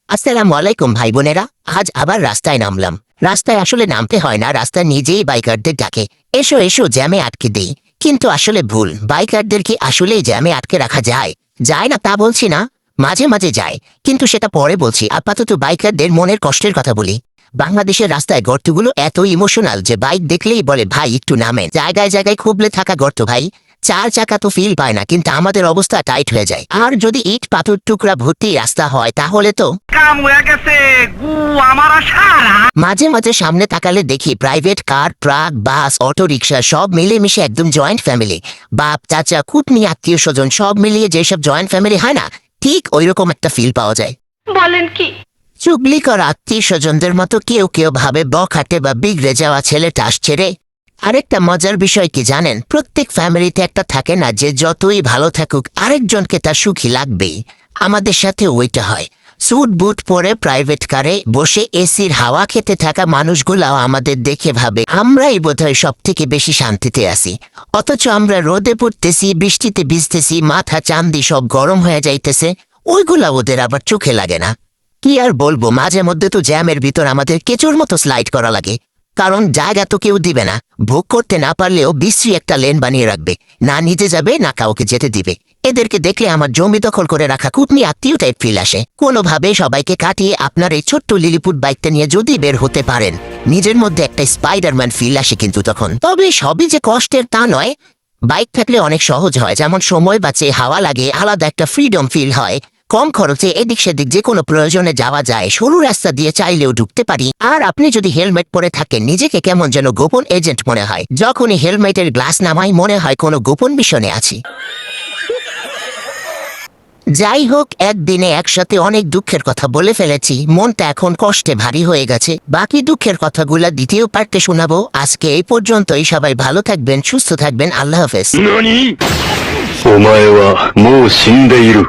আসসালামু আলাইকুম ভাই বোনেরা। আজ আবার রাস্তায় নামলাম। রাস্তায় আসলে নামতে হয় না, রাস্তা নিজেই বাইকারদের ডাকে, এসো এসো জ্যামে আটকে দেই। কিন্তু আসলে ভুল, বাইকারদের কি আসলেই জ্যামে আটকে রাখা যায়? যায় না তা বলছি না, মাঝে মাঝে যায়, কিন্তু সেটা পরে বলছি। আপাতত বাইকারদের মনের কষ্টের কথা বলি। বাংলাদেশের রাস্তায় গর্তগুলো এত ইমোশনাল যে বাইক দেখলেই বলে ভাই একটু নামেন। জায়গায় জায়গায় খুবলে থাকা গর্ত ভাই, চার চাকা তো ফিল পায় না, কিন্তু আমাদের অবস্থা টাইট হয়ে যায়। আর যদি ইট পাথর টুকরা ভর্তি রাস্তা হয় তাহলে তো মাঝে মাঝে সামনে তাকালে দেখি প্রাইভেট কার, ট্রাক, বাস, অটো রিক্সা সব মিলেমিশে একদম জয়েন্ট ফ্যামিলি। বাপ, চাচা, কুটনি, আত্মীয় স্বজন সব মিলিয়ে যেসব জয়েন্ট ফ্যামিলি হয় না, ঠিক ওইরকম একটা ফিল পাওয়া যায়। বলেন কি? চুগলি করা আত্মীয় স্বজনদের মতো কেউ কেউ ভাবে বখাটে বা বিগড়ে যাওয়া ছেলেটা আসছে রে। আরেকটা মজার বিষয় কি জানেন? প্রত্যেক ফ্যামিলিতে একটা থাকে না যে যতই ভালো থাকুক আরেকজনকে তার সুখী লাগবেই। আমাদের সাথে ওইটা হয়। স্যুট বুট পরে প্রাইভেট কারে বসে এসির হাওয়া খেতে থাকা মানুষগুলাও আমাদের দেখে ভাবে আমরাই বোধহয় সব থেকে বেশি শান্তিতে আছি। অথচ আমরা রোদে পড়তেছি, বৃষ্টিতে ভিজতেছি, মাথা চান্দি সব গরম হয়ে যাইতেছে, ওইগুলা ওদের আবার চোখে লাগে না। কি আর বলবো, মাঝে মধ্যে তো জ্যামের ভিতর আমাদের কেঁচোর মতো স্লাইড করা লাগে, কারণ জায়গা তো কেউ দিবে না। ভোগ করতে না পারলেও বিশ্রী একটা লেন বানিয়ে রাখবে, না নিজে যাবে না কাউকে যেতে দিবে। এদেরকে দেখলে আমার জমি দখল করে রাখা কুটনি আত্মীয় টাইপ ফিল আসে। কোনোভাবে সবাইকে কাটিয়ে আপনার এই ছোট্ট লিলিপুট বাইকটা নিয়ে যদি বের হতে পারেন, নিজের মধ্যে একটা স্পাইডারম্যান ফিল আসে। কিন্তু তখন তবে সবই যে কষ্টের তা নয়। বাইক থাকলে অনেক সহজ হয়, যেমন সময় বাঁচে, হাওয়া লাগে, আলাদা একটা ফ্রিডম ফিল হয়, কম খরচে এদিক সেদিক যে কোনো প্রয়োজনে যাওয়া যায়, সরু রাস্তা দিয়ে চাইলেও ঢুকতে পারি। আর আপনি যদি হেলমেট পরে থাকেন নিজেকে কেমন যেন গোপন এজেন্ট মনে হয়। যখনই হেলমেটের গ্লাস নামাই মনে হয় কোনো গোপন মিশনে আছি। যাই হোক, একদিনে একসাথে অনেক দুঃখের কথা বলে ফেলেছি, মনটা এখন কষ্টে ভারী হয়ে গেছে। বাকি দুঃখের কথাগুলা দ্বিতীয় পার্টে শোনাবো। আজকে এই পর্যন্তই। সবাই ভালো থাকবেন, সুস্থ থাকবেন, আল্লাহ হাফেজ।何お前はもう死んでいる。